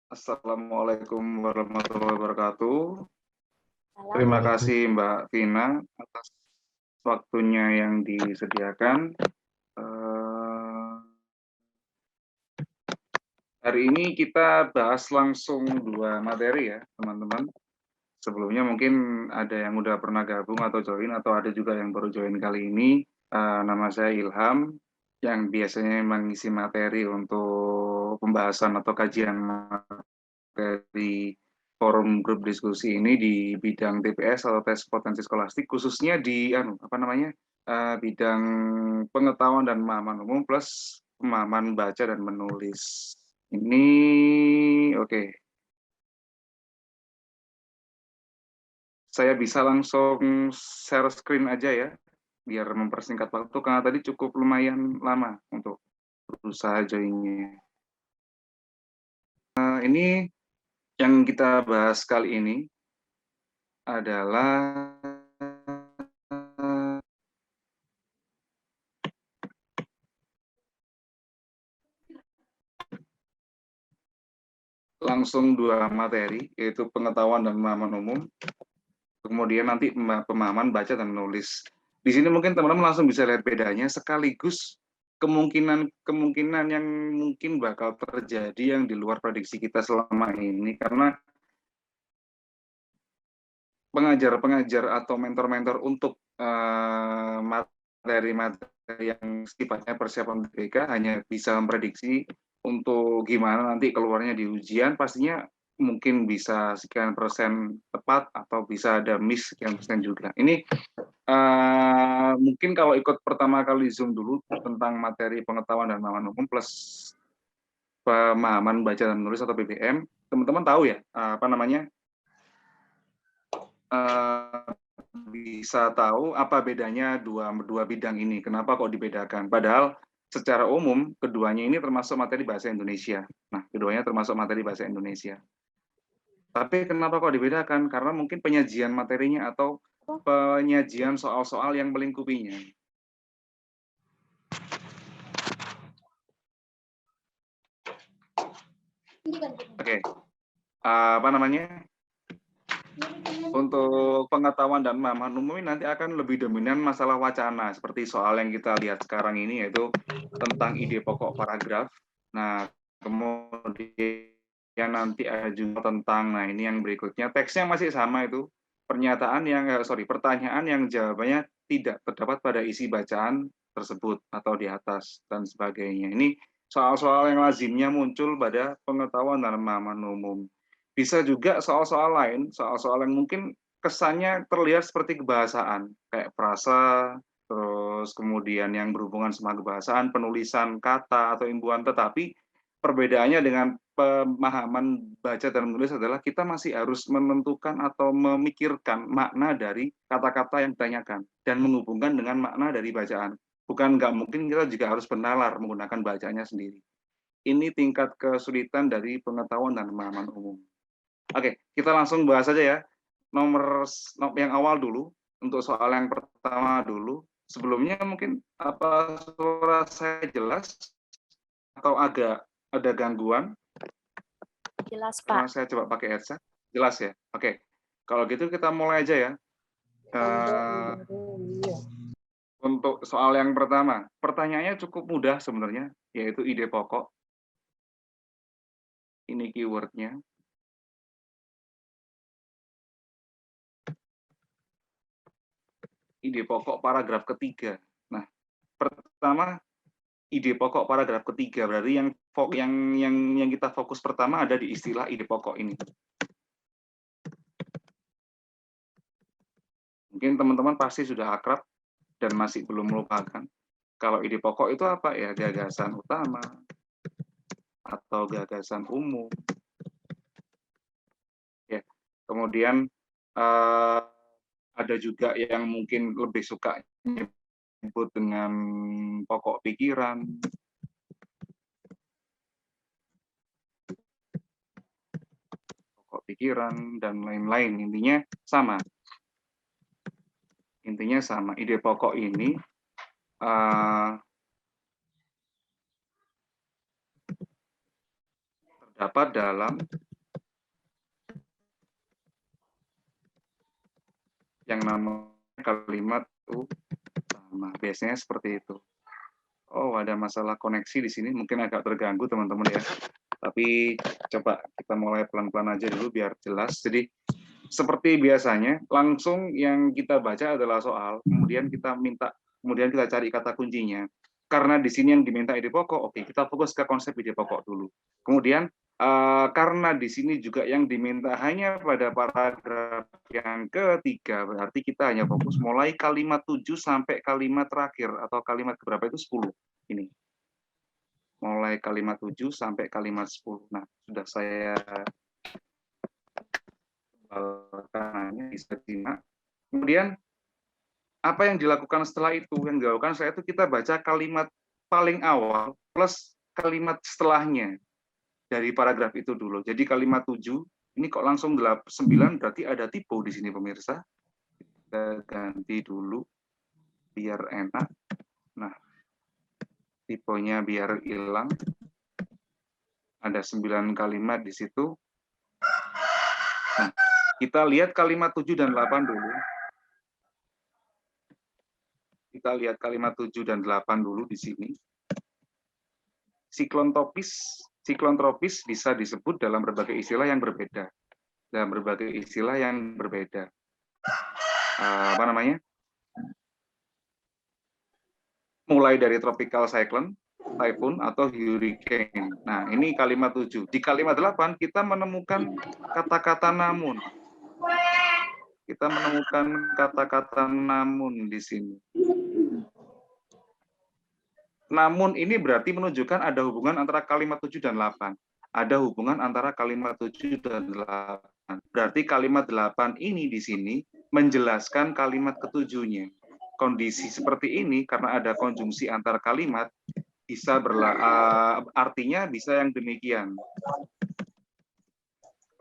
Assalamualaikum warahmatullahi wabarakatuh. Terima Assalamualaikum. kasih Mbak Vina atas waktunya yang disediakan. Hari ini kita bahas langsung dua materi ya, teman-teman. Sebelumnya mungkin ada yang udah pernah gabung atau join, atau ada juga yang baru join kali ini. Nama saya Ilham, yang biasanya mengisi materi untuk pembahasan atau kajian dari forum grup diskusi ini di bidang TPS atau tes potensi skolastik, khususnya di bidang pengetahuan dan pemahaman umum plus pemahaman baca dan menulis. Ini oke. Saya bisa langsung share screen aja ya, biar mempersingkat waktu karena tadi cukup lumayan lama untuk berusaha joinnya. Ini yang kita bahas kali ini adalah langsung dua materi, yaitu pengetahuan dan pemahaman umum, kemudian nanti pemahaman baca dan menulis. Di sini mungkin teman-teman langsung bisa lihat bedanya, sekaligus kemungkinan yang mungkin bakal terjadi yang di luar prediksi kita selama ini, karena pengajar-pengajar atau mentor-mentor untuk materi-materi yang sifatnya persiapan UTBK hanya bisa memprediksi untuk gimana nanti keluarnya di ujian, pastinya mungkin bisa sekian persen tepat atau bisa ada miss sekian persen juga. Ini mungkin kalau ikut pertama kali Zoom dulu tentang materi pengetahuan dan pemahaman umum plus pemahaman baca dan menulis atau PBM, teman-teman tahu ya bisa tahu apa bedanya dua bidang ini, kenapa kok dibedakan. Padahal secara umum keduanya ini termasuk materi bahasa Indonesia. Nah, keduanya termasuk materi bahasa Indonesia. Tapi kenapa kok dibedakan? Karena mungkin penyajian materinya atau penyajian soal-soal yang melingkupinya. Oke, apa namanya? Untuk pengetahuan dan pemahaman umum nanti akan lebih dominan masalah wacana, seperti soal yang kita lihat sekarang ini, yaitu tentang ide pokok paragraf. Nah, kemudian nanti ada juga tentang, nah ini yang berikutnya, teksnya masih sama itu, pertanyaan yang jawabannya tidak terdapat pada isi bacaan tersebut atau di atas dan sebagainya. Ini soal-soal yang lazimnya muncul pada pengetahuan dan pemahaman umum. Bisa juga soal-soal lain, soal-soal yang mungkin kesannya terlihat seperti kebahasaan, kayak frasa, terus kemudian yang berhubungan sama kebahasaan, penulisan kata atau imbuhan, tetapi perbedaannya dengan pemahaman baca dan menulis adalah kita masih harus menentukan atau memikirkan makna dari kata-kata yang ditanyakan dan menghubungkan dengan makna dari bacaan. Bukan nggak mungkin kita juga harus benalar menggunakan bacanya sendiri. Ini tingkat kesulitan dari pengetahuan dan pemahaman umum. Oke, kita langsung bahas aja ya. Nomor yang awal dulu, untuk soal yang pertama dulu. Sebelumnya mungkin apa suara saya jelas atau agak ada gangguan? Jelas, Karena Pak. saya coba pakai headset. Jelas ya? Oke. Kalau gitu kita mulai aja ya. Untuk soal yang pertama, pertanyaannya cukup mudah sebenarnya, yaitu ide pokok. Ini keywordnya. Ide pokok paragraf ketiga. Nah, pertama ide pokok paragraf ketiga berarti yang kita fokus pertama ada di istilah ide pokok ini. Mungkin teman-teman pasti sudah akrab dan masih belum melupakan. Kalau ide pokok itu apa ya? Gagasan utama atau gagasan umum. Ya. Kemudian ada juga yang mungkin lebih suka menyebut dengan pokok pikiran, dan lain-lain. Intinya sama. Ide pokok ini terdapat dalam yang namanya kalimat utama. Biasanya seperti itu. Oh, ada masalah koneksi di sini, mungkin agak terganggu teman-teman ya. Tapi coba kita mulai pelan-pelan aja dulu biar jelas. Jadi seperti biasanya, langsung yang kita baca adalah soal, kemudian kita cari kata kuncinya. Karena di sini yang diminta ide pokok, oke, kita fokus ke konsep ide pokok dulu. Kemudian karena di sini juga yang diminta hanya pada paragraf yang ketiga, berarti kita hanya fokus mulai kalimat 7 sampai kalimat terakhir, atau kalimat berapa itu 10. Ini. Mulai kalimat 7 sampai kalimat 10. Nah, sudah saya bisa simak. Kemudian apa yang dilakukan setelah itu? Yang dilakukan setelah itu kita baca kalimat paling awal plus kalimat setelahnya dari paragraf itu dulu. Jadi kalimat 7, ini kok langsung 9, berarti ada typo di sini pemirsa. Kita ganti dulu biar enak. Nah, tiponya biar hilang. Ada 9 kalimat di situ. Nah, kita lihat kalimat 7 dan 8 dulu. Kita lihat kalimat 7 dan 8 dulu di sini. Siklon tropis bisa disebut dalam berbagai istilah yang berbeda. Dalam berbagai istilah yang berbeda. Apa namanya? Mulai dari tropical cyclone, typhoon, atau hurricane. Nah, ini kalimat 7. Di kalimat 8, kita menemukan kata-kata namun. Kita menemukan kata-kata namun di sini. Namun ini berarti menunjukkan ada hubungan antara kalimat 7 dan 8. Ada hubungan antara kalimat 7 dan 8. Berarti kalimat 8 ini di sini menjelaskan kalimat ketujuhnya. Kondisi seperti ini karena ada konjungsi antar kalimat bisa artinya bisa yang demikian.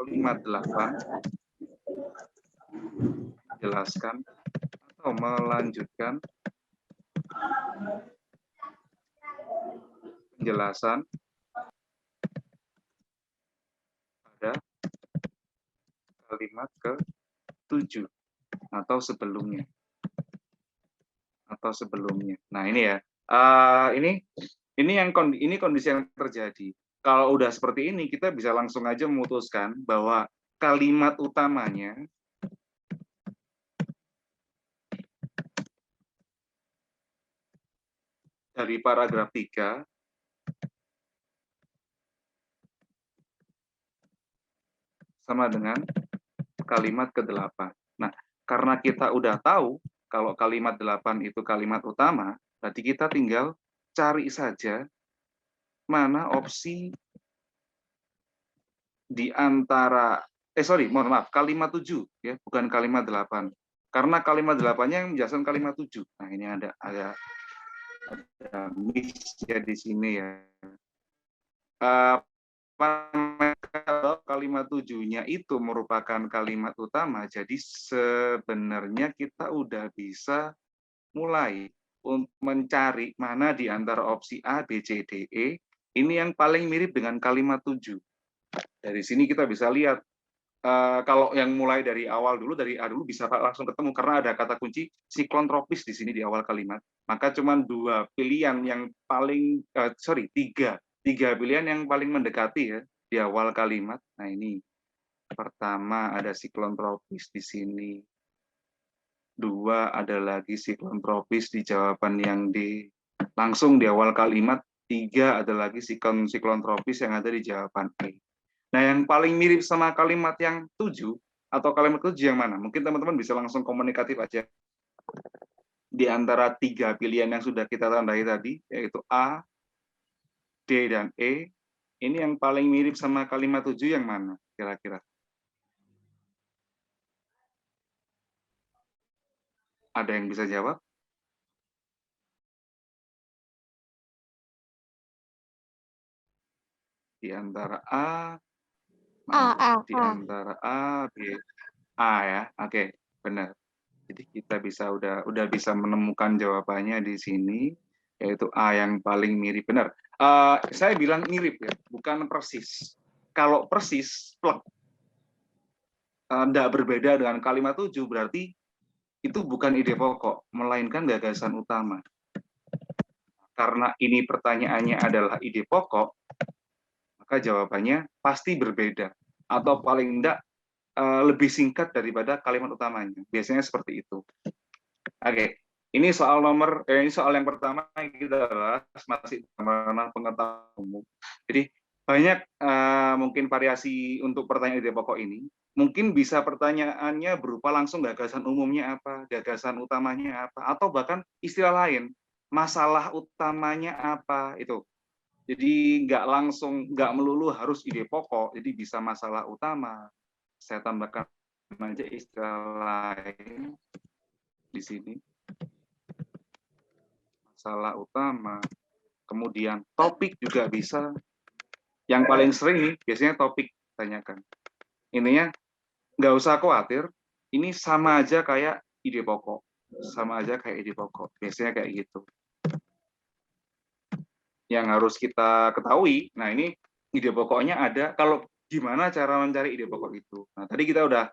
Kalimat 8 jelaskan atau melanjutkan penjelasan pada kalimat ke-7 atau sebelumnya. Nah, ini ya. Ini kondisi yang terjadi. Kalau udah seperti ini, kita bisa langsung aja memutuskan bahwa kalimat utamanya dari paragraf 3 sama dengan kalimat ke-8. Nah, karena kita udah tahu kalau kalimat 8 itu kalimat utama, berarti kita tinggal cari saja mana opsi di antara kalimat 7 ya, bukan kalimat 8. Karena kalimat 8-nya yang menjelaskan kalimat 7. Nah, ini ada miss ya di sini ya. Kalau kalimat 7-nya itu merupakan kalimat utama, jadi sebenarnya kita udah bisa mulai untuk mencari mana di antara opsi A, B, C, D, E, ini yang paling mirip dengan kalimat 7. Dari sini kita bisa lihat, kalau yang mulai dari awal dulu, dari A dulu bisa langsung ketemu, karena ada kata kunci siklon tropis di sini di awal kalimat. Maka cuma 2 pilihan yang paling, tiga pilihan yang paling mendekati ya di awal kalimat. Nah, ini pertama ada siklon tropis di sini. 2 ada lagi siklon tropis di jawaban yang langsung di awal kalimat. 3 ada lagi siklon tropis yang ada di jawaban E. Nah, yang paling mirip sama kalimat yang 7 atau kalimat 7 yang mana? Mungkin teman-teman bisa langsung komunikatif aja. Di antara 3 pilihan yang sudah kita tandai tadi, yaitu A, D, dan E, ini yang paling mirip sama kalimat 7 yang mana kira-kira? Ada yang bisa jawab? Di antara A, di antara A, B, A ya, oke, benar. Jadi kita udah bisa menemukan jawabannya di sini, yaitu A yang paling mirip. Benar. Saya bilang mirip ya, bukan persis. kalau persis plek tidak berbeda dengan kalimat 7, berarti itu bukan ide pokok, melainkan gagasan utama. Karena ini pertanyaannya adalah ide pokok, maka jawabannya pasti berbeda. Atau paling tidak lebih singkat daripada kalimat utamanya. Biasanya seperti itu. Oke, ini soal ini soal yang pertama kita bahas masih mengenai pengetahuan umum. Jadi banyak mungkin variasi untuk pertanyaan ide pokok ini. Mungkin bisa pertanyaannya berupa langsung gagasan umumnya apa, gagasan utamanya apa, atau bahkan istilah lain, masalah utamanya apa itu. Jadi nggak melulu harus ide pokok, jadi bisa masalah utama. Saya tambahkan aja istilah lain di sini. Masalah utama. Kemudian topik juga bisa. Yang paling sering nih biasanya topik tanyakan. Ininya nggak usah khawatir, ini sama aja kayak ide pokok. Sama aja kayak ide pokok. Biasanya kayak gitu. Yang harus kita ketahui, nah ini ide pokoknya ada, kalau gimana cara mencari ide pokok itu. Nah, tadi kita udah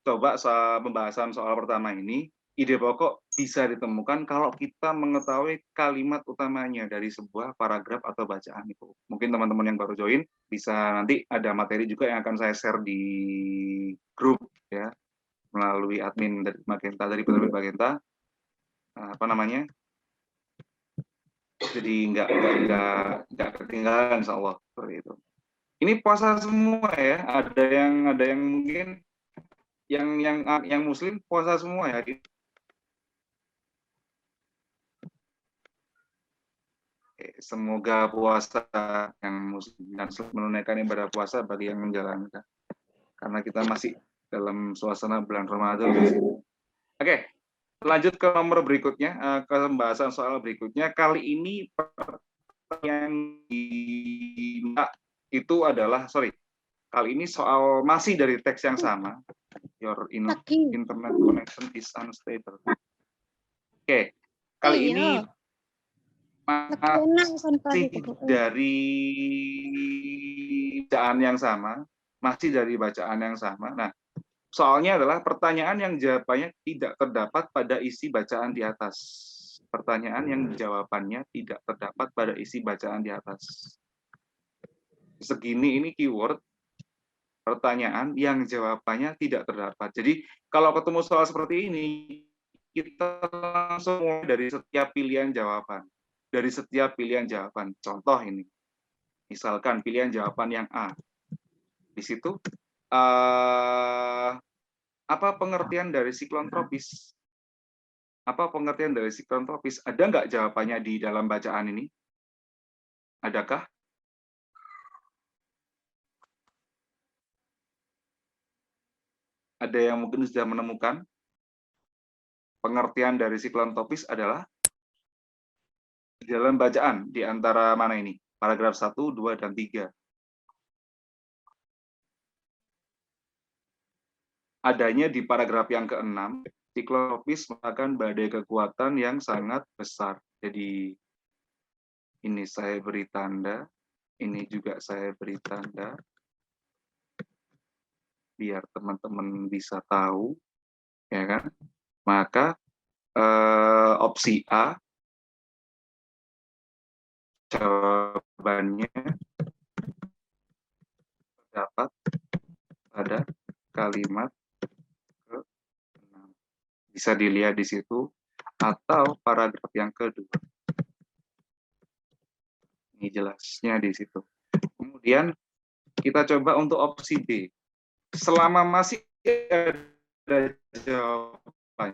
coba pembahasan soal pertama ini, ide pokok bisa ditemukan kalau kita mengetahui kalimat utamanya dari sebuah paragraf atau bacaan itu. Mungkin teman-teman yang baru join bisa nanti ada materi juga yang akan saya share di grup ya, melalui admin dari Magenta, dari penerbit Magenta. Apa namanya? Jadi nggak ketinggalan, insya Allah seperti itu. Ini puasa semua ya, ada yang mungkin yang Muslim puasa semua ya. Semoga puasa yang Muslim dan menunaikan ibadah puasa bagi yang menjalankan, karena kita masih dalam suasana bulan Ramadan. Oke, lanjut ke nomor berikutnya, ke pembahasan soal berikutnya. Kali ini yang itu adalah, kali ini soal masih dari teks yang sama. Your internet connection is unstable. Oke, kali ini masih dari bacaan yang sama, Nah, soalnya adalah pertanyaan yang jawabannya tidak terdapat pada isi bacaan di atas. Pertanyaan yang jawabannya tidak terdapat pada isi bacaan di atas. Segini ini keyword pertanyaan yang jawabannya tidak terdapat. Jadi kalau ketemu soal seperti ini, kita langsung mulai dari setiap pilihan jawaban. Dari setiap pilihan jawaban. Contoh ini, misalkan pilihan jawaban yang A. Di situ, apa pengertian dari siklon tropis? Apa pengertian dari siklon tropis? Ada nggak jawabannya di dalam bacaan ini? Adakah? Ada yang mungkin sudah menemukan? Pengertian dari siklon tropis adalah di dalam bacaan, di antara mana ini? Paragraf 1, 2, dan 3. Adanya di paragraf yang ke-6, siklon tropis merupakan badai kekuatan yang sangat besar. Jadi ini saya beri tanda, ini juga saya beri tanda, biar teman-teman bisa tahu, ya kan? Maka opsi A jawabannya terdapat pada kalimat ke-6. Bisa dilihat di situ, atau paragraf yang kedua. Ini jelasnya di situ. Kemudian kita coba untuk opsi B. Selama masih ada jawaban,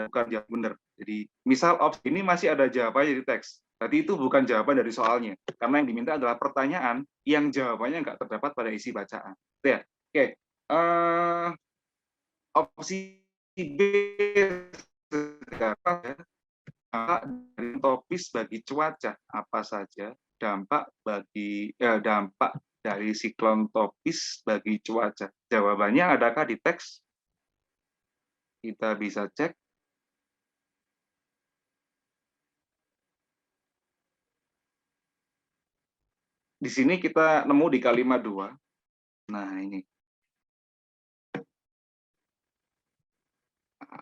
bukan yang benar. Jadi misal opsi ini masih ada jawabannya di teks. Berarti itu bukan jawaban dari soalnya. Karena yang diminta adalah pertanyaan yang jawabannya nggak terdapat pada isi bacaan. Ya, oke. Opsi B dampak dari topis bagi cuaca apa saja, dampak dari siklon tropis bagi cuaca. Jawabannya adakah di teks? Kita bisa cek. Di sini kita nemu di kalimat 2. Nah, ini.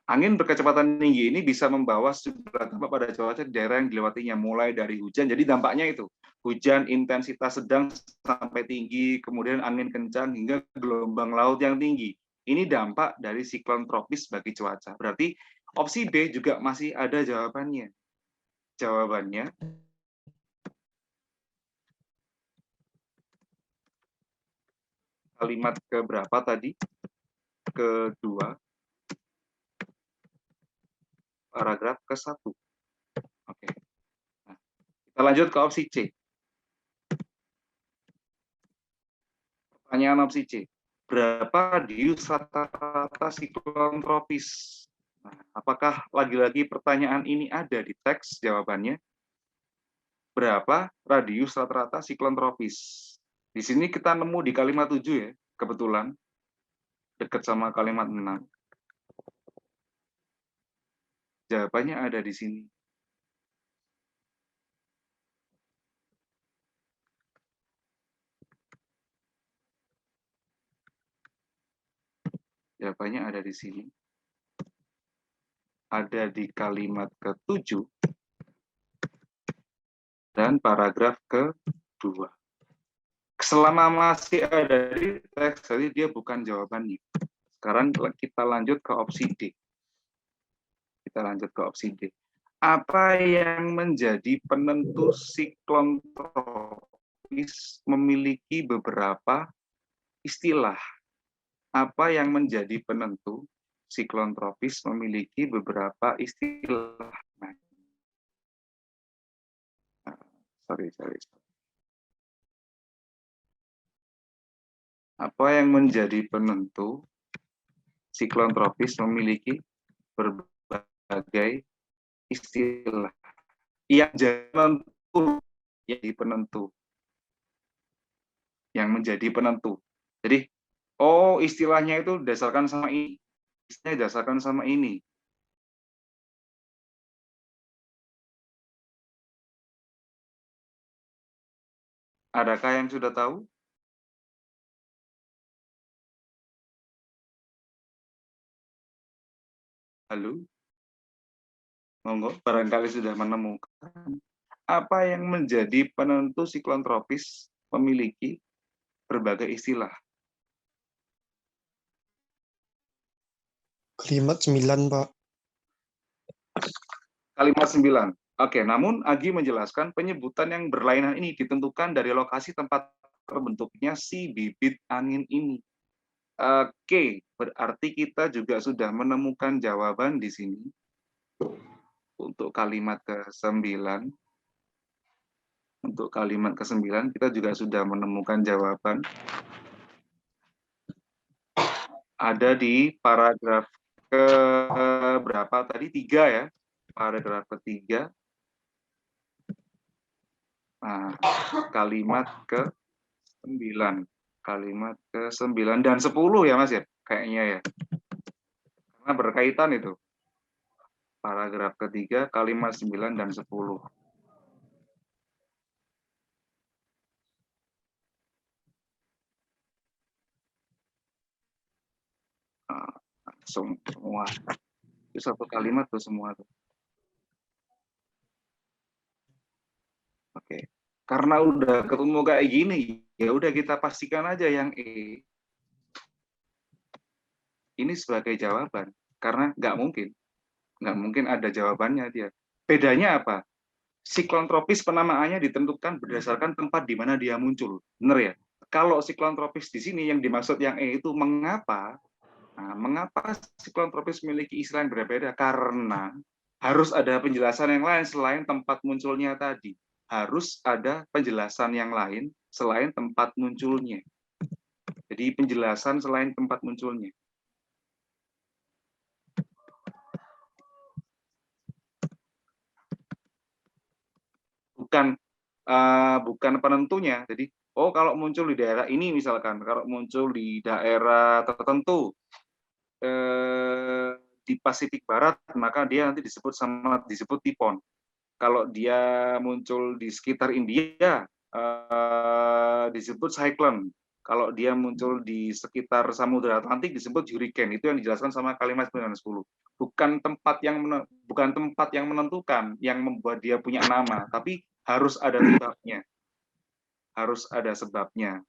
Angin berkecepatan tinggi ini bisa membawa sejumlah dampak pada cuaca di daerah yang dilewatinya, mulai dari hujan. Jadi dampaknya itu, hujan intensitas sedang sampai tinggi, kemudian angin kencang hingga gelombang laut yang tinggi. Ini dampak dari siklon tropis bagi cuaca. Berarti opsi B juga masih ada jawabannya. Jawabannya kalimat keberapa tadi? Kedua, paragraf ke-1. Oke. Nah, kita lanjut ke opsi C. Pertanyaan opsi C. Berapa radius rata-rata siklon tropis? Nah, apakah lagi-lagi pertanyaan ini ada di teks jawabannya? Berapa radius rata-rata siklon tropis? Di sini kita nemu di kalimat 7 ya, kebetulan. Dekat sama kalimat 6. Jawabannya ada di sini. Jawabannya ada di sini. Ada di kalimat ke-7 dan paragraf ke-2. Selama masih ada di teks, jadi dia bukan jawabannya. Sekarang kita lanjut ke opsi D. Kita lanjut ke opsi D. Apa yang menjadi penentu siklon tropis memiliki beberapa istilah? Apa yang menjadi penentu siklon tropis memiliki beberapa istilah? Sorry. Apa yang menjadi penentu siklon tropis memiliki berbagai istilah? Yang menjadi penentu. Jadi, oh istilahnya itu dasarkan sama ini. Istilahnya dasarkan sama ini. Adakah yang sudah tahu? Halo? Monggo, barangkali sudah menemukan. Apa yang menjadi penentu siklon tropis memiliki berbagai istilah? Kalimat 9, Pak. Kalimat 9. Oke, namun Agi menjelaskan penyebutan yang berlainan ini ditentukan dari lokasi tempat terbentuknya si bibit angin ini. Oke, berarti kita juga sudah menemukan jawaban di sini. Untuk kalimat ke-9. Untuk kalimat ke-9 kita juga sudah menemukan jawaban. Ada di paragraf ke berapa tadi? 3 ya. Paragraf ke-3. Nah, kalimat ke-9. Kalimat ke-9 dan 10 ya Mas ya? Kayaknya ya. Karena berkaitan itu. Paragraf ke-3, kalimat 9 dan 10. Semua. Itu satu kalimat tuh semua tuh. Oke. Karena udah ketemu kayak gini, ya udah kita pastikan aja yang E. Ini sebagai jawaban. Karena nggak mungkin ada jawabannya dia. Bedanya apa? Siklon tropis penamaannya ditentukan berdasarkan tempat di mana dia muncul. Benar ya? Kalau siklon tropis di sini yang dimaksud yang E itu mengapa? Nah, mengapa siklon tropis memiliki istilah yang berbeda? Karena harus ada penjelasan yang lain selain tempat munculnya tadi. Harus ada penjelasan yang lain selain tempat munculnya. Jadi penjelasan selain tempat munculnya. Bukan penentunya. Jadi, oh kalau muncul di daerah ini misalkan, kalau muncul di daerah tertentu di Pasifik Barat, maka dia nanti disebut tifon. Kalau dia muncul di sekitar India, disebut cyclone. Kalau dia muncul di sekitar Samudra Atlantik disebut hurricane. Itu yang dijelaskan sama kalimat 910. Bukan tempat yang menentukan yang membuat dia punya nama, tapi harus ada sebabnya. Harus ada sebabnya.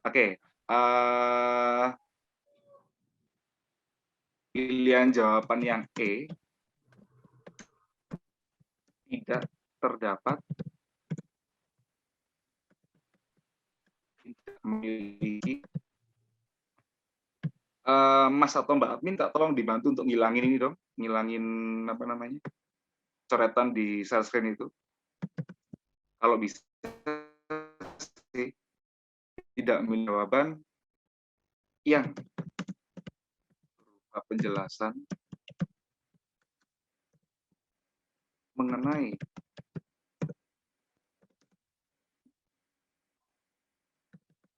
Oke. Pilihan jawaban yang E tidak terdapat, tidak memiliki. Mas atau Mbak admin, tak tolong dibantu untuk ngilangin ini dong, ngilangin apa namanya, coretan di share screen itu. Kalau bisa sih, tidak memiliki jawaban yang berupa penjelasan mengenai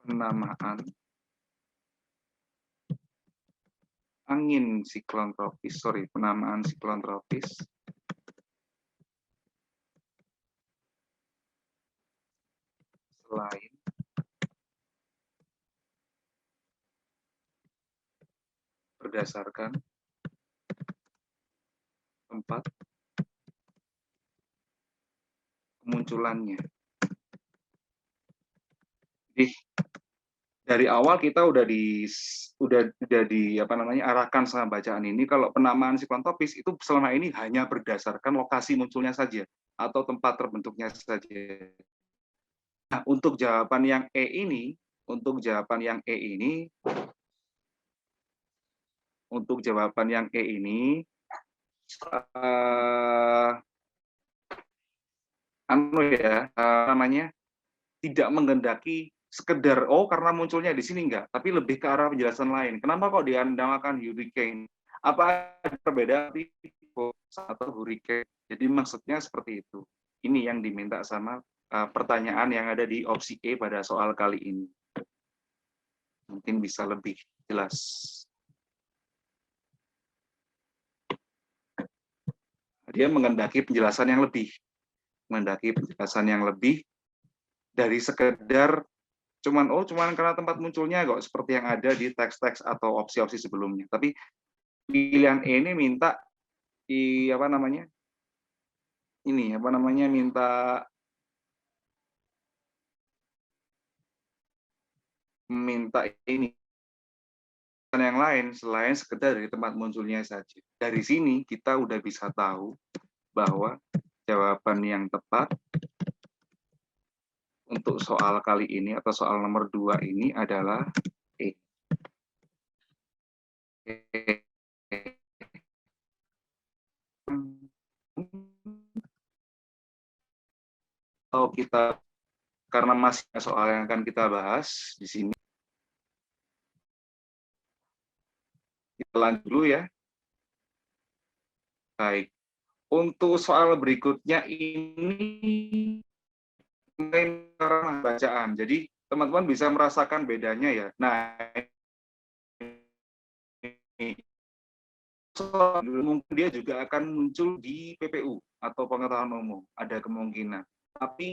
penamaan angin siklon tropis, penamaan siklon tropis selain berdasarkan tempat kemunculannya. Jadi dari awal kita udah di apa namanya, arahkan sama bacaan ini kalau penamaan siklon tropis itu selama ini hanya berdasarkan lokasi munculnya saja atau tempat terbentuknya saja. Nah, untuk jawaban yang E ini, namanya tidak menggendaki sekedar karena munculnya di sini enggak, tapi lebih ke arah penjelasan lain. Kenapa kok dinamakan hurricane? Apa ada perbedaan tipe atau hurricane? Jadi maksudnya seperti itu. Ini yang diminta sama pertanyaan yang ada di opsi E pada soal kali ini. Mungkin bisa lebih jelas. Dia menghendaki penjelasan yang lebih, dari sekedar cuman karena tempat munculnya kok seperti yang ada di teks-teks atau opsi-opsi sebelumnya. Tapi pilihan E ini minta minta ini yang lain selain sekedar dari tempat munculnya saja. Dari sini kita udah bisa tahu bahwa jawaban yang tepat untuk soal kali ini atau soal nomor 2 ini adalah E. Kalau kita, karena masih soal yang akan kita bahas di sini, kita lanjut dulu ya. Baik, untuk soal berikutnya ini bacaan. Jadi teman-teman bisa merasakan bedanya ya. Nah, mungkin dia juga akan muncul di PPU atau pengetahuan umum, ada kemungkinan. Tapi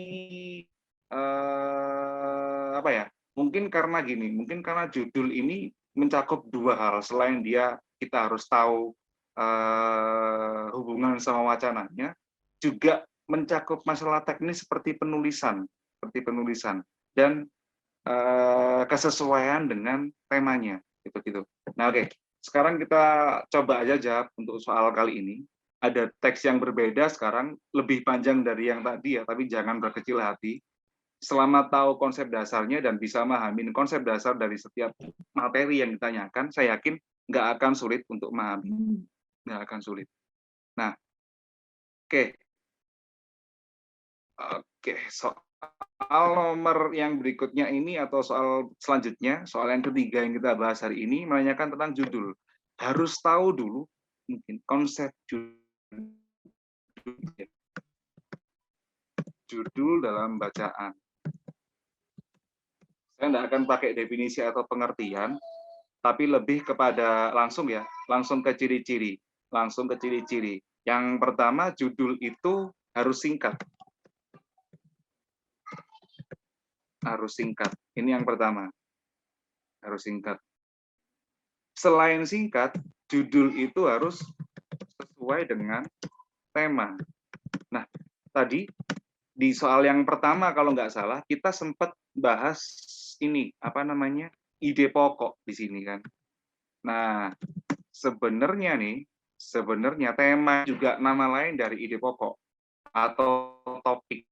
mungkin karena judul ini mencakup dua hal. Selain kita harus tahu hubungan sama wacananya, juga mencakup masalah teknis seperti penulisan dan kesesuaian dengan temanya, gitu. Nah, oke. Sekarang kita coba aja jawab untuk soal kali ini. Ada teks yang berbeda sekarang, lebih panjang dari yang tadi ya, tapi jangan berkecil hati. Selama tahu konsep dasarnya dan bisa memahami konsep dasar dari setiap materi yang ditanyakan, saya yakin nggak akan sulit untuk memahami. Nggak akan sulit. Nah, oke. Soal nomor yang berikutnya ini atau soal selanjutnya, soal yang ketiga yang kita bahas hari ini menanyakan tentang judul. Harus tahu dulu mungkin konsep judul dalam bacaan. Saya tidak akan pakai definisi atau pengertian, tapi lebih kepada langsung ke ciri-ciri. Yang pertama, judul itu harus singkat. Ini yang pertama. harus singkat. Selain singkat, judul itu harus sesuai dengan tema. Nah, tadi di soal yang pertama kalau nggak salah kita sempat bahas ini apa namanya ide pokok di sini kan. Nah, sebenarnya tema juga nama lain dari ide pokok atau topik,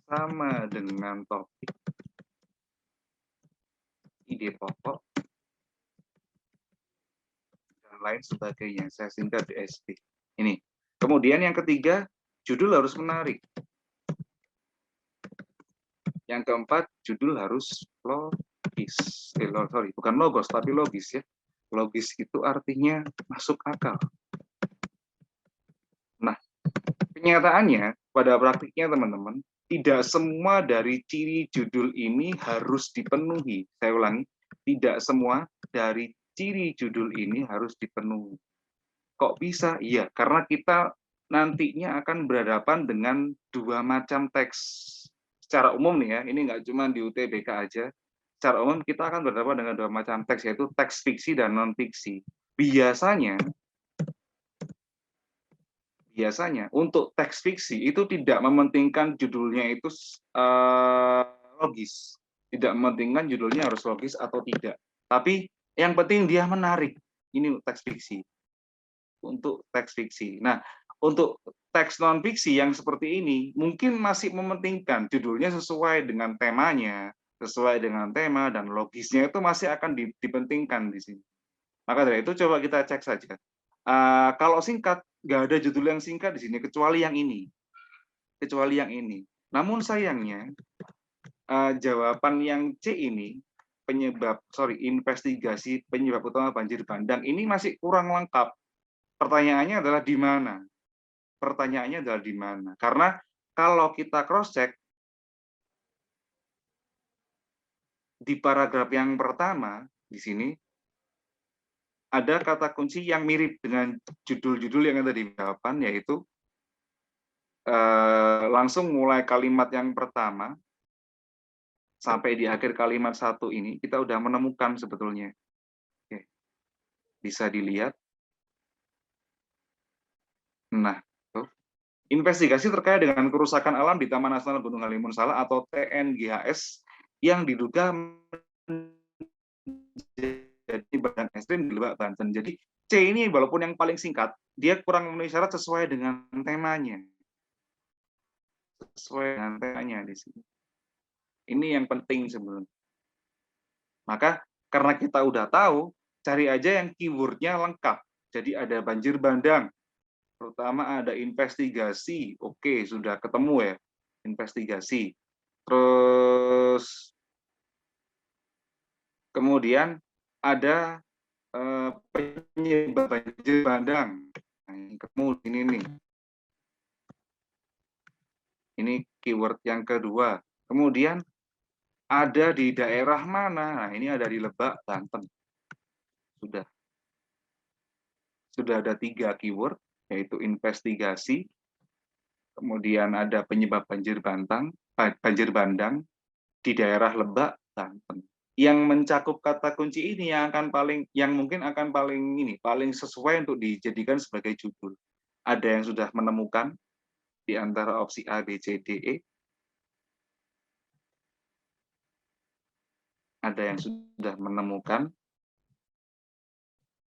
sama dengan topik, ide pokok, dan lain sebagainya. Saya singkat di SD. Ini. Kemudian yang ketiga, judul harus menarik. Yang keempat, judul harus logis. Bukan logos, tapi logis ya. Logis itu artinya masuk akal. Nah, kenyataannya, pada praktiknya teman-teman, tidak semua dari ciri judul ini harus dipenuhi. Saya ulangi, tidak semua dari ciri judul ini harus dipenuhi. Kok bisa? Iya, karena kita nantinya akan berhadapan dengan dua macam teks. Secara umum nih ya, ini nggak cuma di UTBK aja. Secara umum kita akan berhadapan dengan dua macam teks, yaitu teks fiksi dan non-fiksi. Biasanya untuk teks fiksi itu tidak mementingkan judulnya itu logis. Tidak mementingkan judulnya harus logis atau tidak. Tapi yang penting dia menarik. Ini teks fiksi. Untuk teks fiksi. Nah, untuk teks non fiksi yang seperti ini mungkin masih mementingkan judulnya sesuai dengan temanya, sesuai dengan tema dan logisnya itu masih akan dipentingkan di sini. Maka dari itu coba kita cek saja. Kalau singkat, nggak ada judul yang singkat di sini kecuali yang ini. Namun sayangnya jawaban yang C ini investigasi penyebab utama banjir bandang ini masih kurang lengkap. Pertanyaannya adalah di mana? Karena kalau kita cross check di paragraf yang pertama di sini ada kata kunci yang mirip dengan judul-judul yang ada di jawaban, yaitu langsung mulai kalimat yang pertama sampai di akhir kalimat satu ini kita udah menemukan sebetulnya. Oke. Bisa dilihat. Nah, tuh. Investigasi terkait dengan kerusakan alam di Taman Nasional Gunung Halimun Salak atau TNGHS yang diduga jadi badan ekstrim di Lebak, Banten. Jadi C ini walaupun yang paling singkat, dia kurang memenuhi syarat sesuai dengan temanya. Di sini. Ini yang penting sebenarnya. Maka karena kita udah tahu, cari aja yang keywordnya lengkap. Jadi ada banjir bandang, terutama ada investigasi. Oke, sudah ketemu ya, investigasi. Terus kemudian ada penyebab banjir bandang. Nah, kemudian ini nih. Ini keyword yang kedua. Kemudian ada di daerah mana? Nah, ini ada di Lebak, Banten. Sudah ada 3 keyword, yaitu investigasi, kemudian ada penyebab banjir bandang di daerah Lebak, Banten. Yang mencakup kata kunci ini yang mungkin akan paling sesuai untuk dijadikan sebagai judul. Ada yang sudah menemukan di antara opsi A, B, C, D, E. Ada yang sudah menemukan.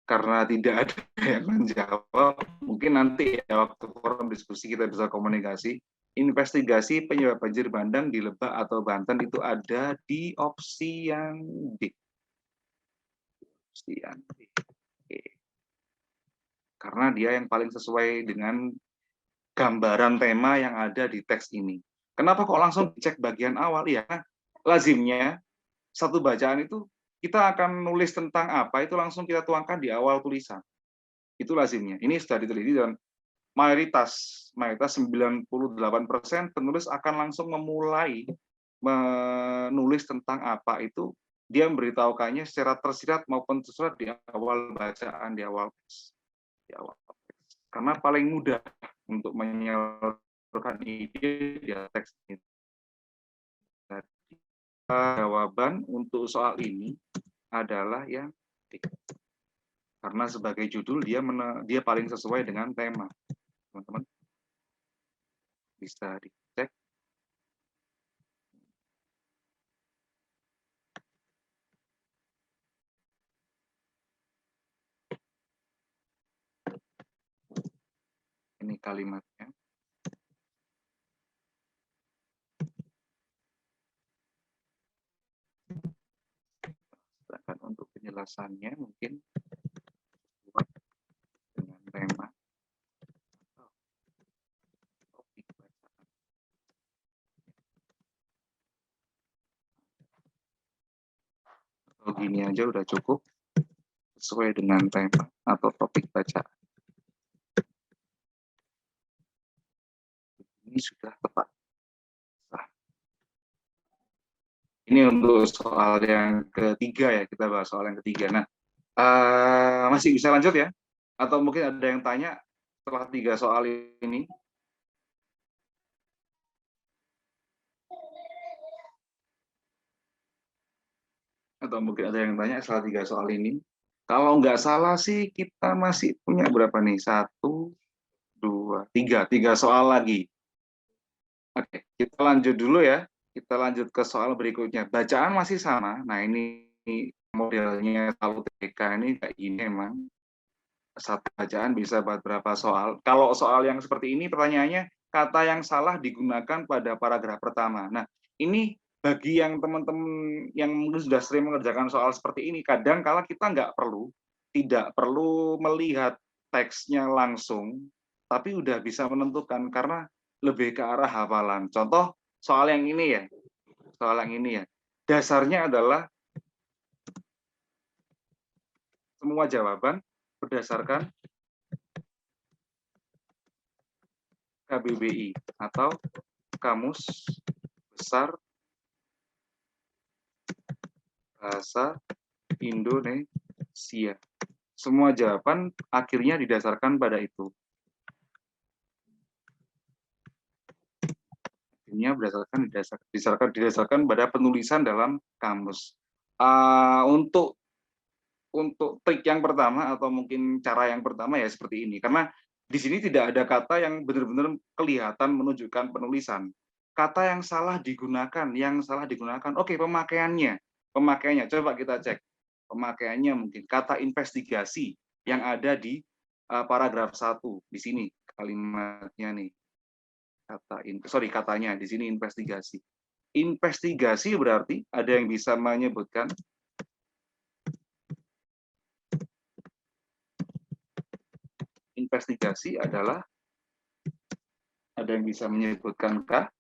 Karena tidak ada yang menjawab, mungkin nanti ya waktu forum diskusi kita bisa komunikasi. Investigasi penyebab banjir bandang di Lebak atau Banten itu ada di opsi yang D. Karena dia yang paling sesuai dengan gambaran tema yang ada di teks ini. Kenapa kok langsung dicek bagian awal? Ya, lazimnya satu bacaan itu kita akan nulis tentang apa itu langsung kita tuangkan di awal tulisan. Itu lazimnya. Ini sudah diteliti dan mayoritas 98% penulis akan langsung memulai menulis tentang apa itu, dia memberitahukannya secara tersirat maupun tersurat di awal bacaan, di awal teks. Karena paling mudah untuk menyalurkan ide di teks ini. Jawaban untuk soal ini adalah yang D. Karena sebagai judul dia paling sesuai dengan tema. Teman-teman bisa dicek. Ini kalimatnya. Sedangkan untuk penjelasannya mungkin buat dengan tema atau topik bacaan. Atau gini aja udah cukup sesuai dengan tema atau topik bacaan. Ini sudah tepat. Nah, ini untuk soal yang ketiga ya, kita bahas soal yang ketiga. Nah, masih bisa lanjut ya? Atau mungkin ada yang tanya setelah 3 soal ini? Atau mungkin ada yang tanya setelah 3 soal ini? Kalau nggak salah sih kita masih punya berapa nih? 1, 2, 3. 3 soal lagi. Oke, kita lanjut dulu ya. Kita lanjut ke soal berikutnya. Bacaan masih sama. Nah, ini modelnya kalau TK ini kayak gini emang. Satu bacaan bisa buat berapa soal. Kalau soal yang seperti ini pertanyaannya, kata yang salah digunakan pada paragraf pertama. Nah, ini bagi yang teman-teman yang mungkin sudah sering mengerjakan soal seperti ini, kadang kala kita tidak perlu melihat teksnya langsung, tapi udah bisa menentukan karena lebih ke arah hafalan. Contoh soal yang ini ya, soal yang ini ya. Dasarnya adalah semua jawaban berdasarkan KBBI atau Kamus Besar Bahasa Indonesia. Semua jawaban akhirnya didasarkan pada itu. Akhirnya didasarkan pada penulisan dalam kamus. Untuk trik yang pertama atau mungkin cara yang pertama ya seperti ini. Karena di sini tidak ada kata yang benar-benar kelihatan menunjukkan penulisan. Kata yang salah digunakan, Oke, pemakaiannya. Coba kita cek. Pemakaiannya mungkin kata investigasi yang ada di paragraf 1 di sini kalimatnya nih. Katanya di sini investigasi. Investigasi berarti ada yang bisa menyebutkan investigasi adalah ada yang bisa menyebutkan kah?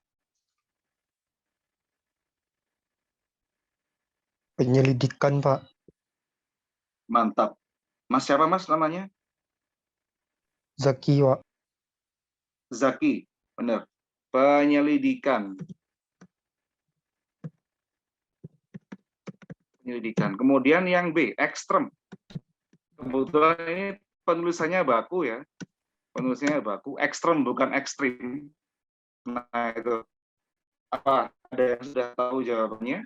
Penyelidikan, Pak. Mantap. Mas siapa mas namanya? Zaki, Pak. Zaki, benar. Penyelidikan. Kemudian yang B, ekstrem. Kebetulan ini penulisannya baku ya. Ekstrem bukan ekstrim. Nah itu. Apa ada yang sudah tahu jawabannya?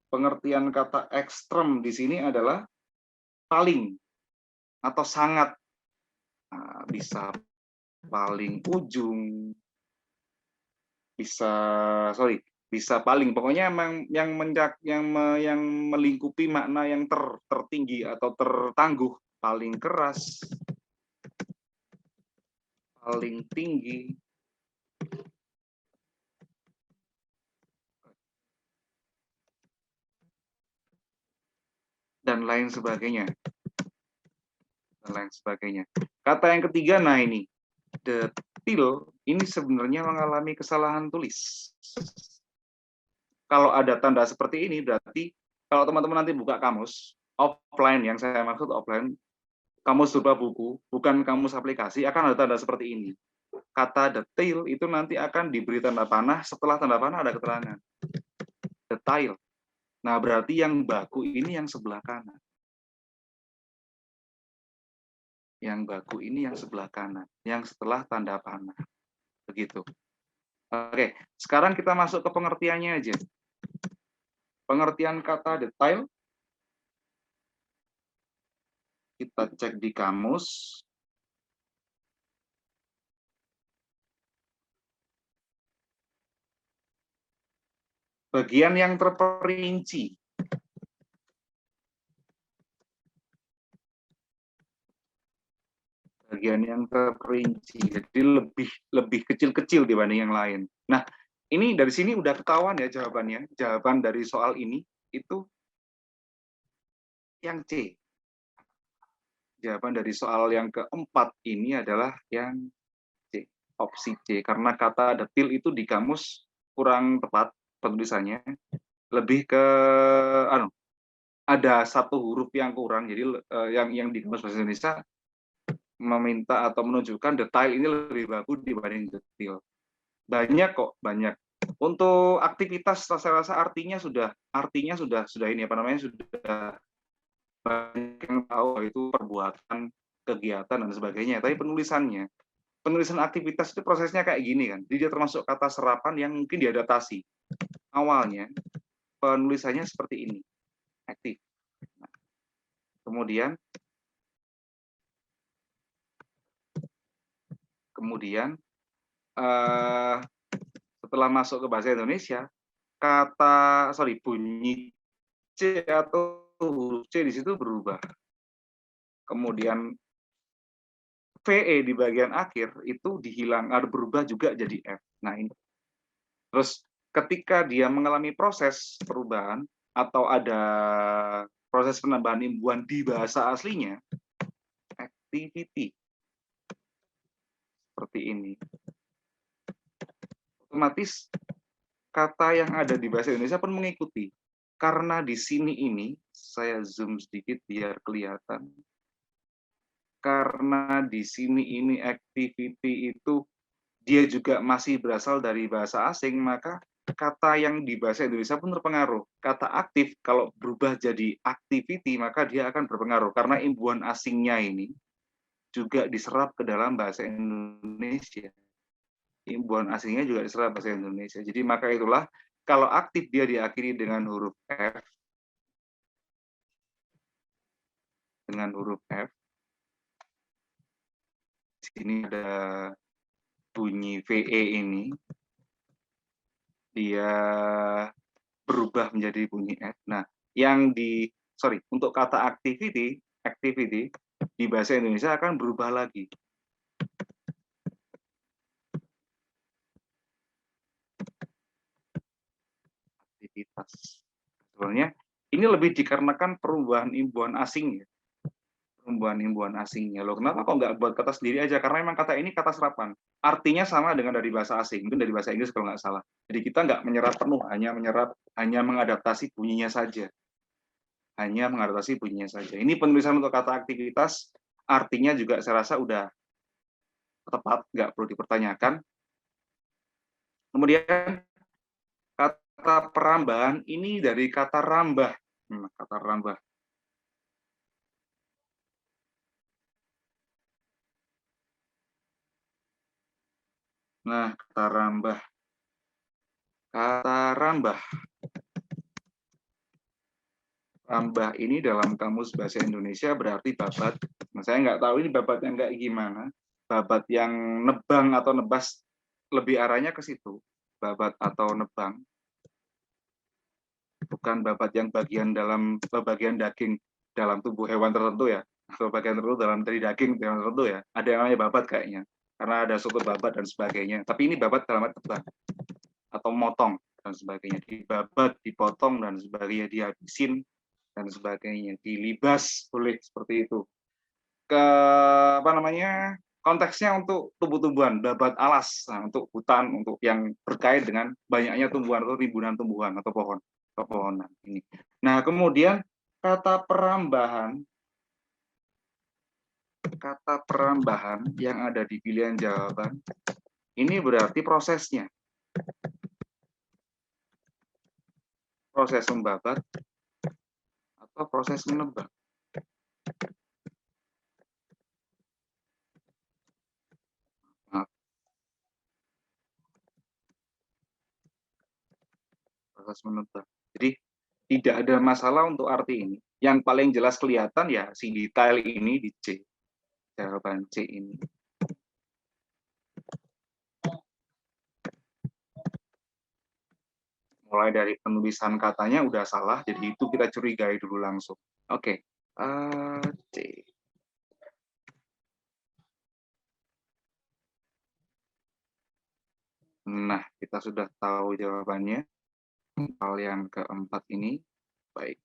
Pengertian kata ekstrem di sini adalah paling atau sangat. Nah, bisa paling ujung, bisa paling, pokoknya emang yang melingkupi makna yang tertinggi atau tertangguh, paling keras, paling tinggi, dan lain sebagainya. Kata yang ketiga, nah ini, detil, ini sebenarnya mengalami kesalahan tulis. Kalau ada tanda seperti ini, berarti kalau teman-teman nanti buka kamus, offline, yang saya maksud offline, kamus berupa buku, bukan kamus aplikasi, akan ada tanda seperti ini. Kata detail itu nanti akan diberi tanda panah, setelah tanda panah ada keterangan. Detail. Nah, berarti yang baku ini yang sebelah kanan. Yang baku ini yang sebelah kanan, yang setelah tanda panah. Begitu. Oke, sekarang kita masuk ke pengertiannya aja. Pengertian kata detail, kita cek di kamus. Bagian yang terperinci. Bagian yang terperinci, jadi lebih kecil-kecil dibanding yang lain. Nah, ini dari sini udah ketahuan ya jawabannya. Jawaban dari soal ini itu yang C. Jawaban dari soal yang keempat ini adalah yang C, opsi C. Karena kata detil itu di kamus kurang tepat penulisannya, lebih ke ada satu huruf yang kurang. Jadi yang di kamus bahasa Indonesia meminta atau menunjukkan detail ini lebih bagus dibanding detil. Banyak kok, banyak. Untuk aktivitas saya rasa artinya sudah ini apa namanya, sudah banyak yang tahu itu perbuatan, kegiatan dan sebagainya. Tapi penulisan aktivitas itu prosesnya kayak gini kan. Jadi dia termasuk kata serapan yang mungkin diadaptasi. Awalnya penulisannya seperti ini, aktif. Nah, kemudian setelah masuk ke bahasa Indonesia, bunyi C atau huruf C di situ berubah. Kemudian VE di bagian akhir itu berubah juga jadi F. Nah, ini. Terus ketika dia mengalami proses perubahan atau ada proses penambahan imbuhan di bahasa aslinya, activity seperti ini. Otomatis kata yang ada di bahasa Indonesia pun mengikuti. Karena di sini ini, saya zoom sedikit biar kelihatan. Karena di sini ini activity itu dia juga masih berasal dari bahasa asing, maka kata yang di bahasa Indonesia pun terpengaruh. Kata aktif kalau berubah jadi activity, maka dia akan berpengaruh karena imbuhan asingnya ini juga diserap ke dalam bahasa Indonesia. Imbuhan asingnya juga diserap bahasa Indonesia. Jadi maka itulah kalau aktif dia diakhiri dengan huruf F, di sini ada bunyi VE ini, dia berubah menjadi bunyi F. Nah, untuk kata activity di bahasa Indonesia akan berubah lagi. Aktivitas. Sebenarnya ini lebih dikarenakan perubahan imbuhan asing ya. Perubahan asingnya. Loh, kenapa kok nggak buat kata sendiri aja? Karena memang kata ini kata serapan. Artinya sama dengan dari bahasa asing, mungkin dari bahasa Inggris kalau nggak salah. Jadi kita nggak menyerap penuh, hanya mengadaptasi bunyinya saja. Ini penulisan untuk kata aktivitas, artinya juga saya rasa udah tepat, nggak perlu dipertanyakan. Kemudian kata perambahan ini dari kata rambah. Kata rambah. Nah, kata rambah. Rambah ini dalam kamus bahasa Indonesia berarti babat. Nah, saya nggak tahu ini babat yang kayak gimana. Babat yang nebang atau nebas, lebih arahnya ke situ. Babat atau nebang. Bukan babat yang bagian daging dalam tubuh hewan tertentu ya. Atau bagian tertentu dari daging hewan tertentu ya. Ada yang namanya babat kayaknya. Karena ada suku babat dan sebagainya. Tapi ini babat dalam arti tebang. Atau motong dan sebagainya. Dibabat, dipotong dan sebagainya. Dihabisin dan sebagainya, dilibas boleh seperti itu. Konteksnya untuk tumbuh-tumbuhan, babat alas, nah, untuk hutan, untuk yang berkait dengan banyaknya tumbuhan atau timbunan tumbuhan atau pepohonan ini. Nah, kemudian kata perambahan yang ada di pilihan jawaban ini berarti prosesnya. Proses membabat atau proses menebang. batas menebak. Jadi tidak ada masalah untuk arti ini. Yang paling jelas kelihatan ya si detail ini di C. Jawaban C ini. Mulai dari penulisan katanya udah salah, jadi itu kita curigai dulu langsung. Oke, C. Nah, kita sudah tahu jawabannya. Hal yang keempat ini, baik.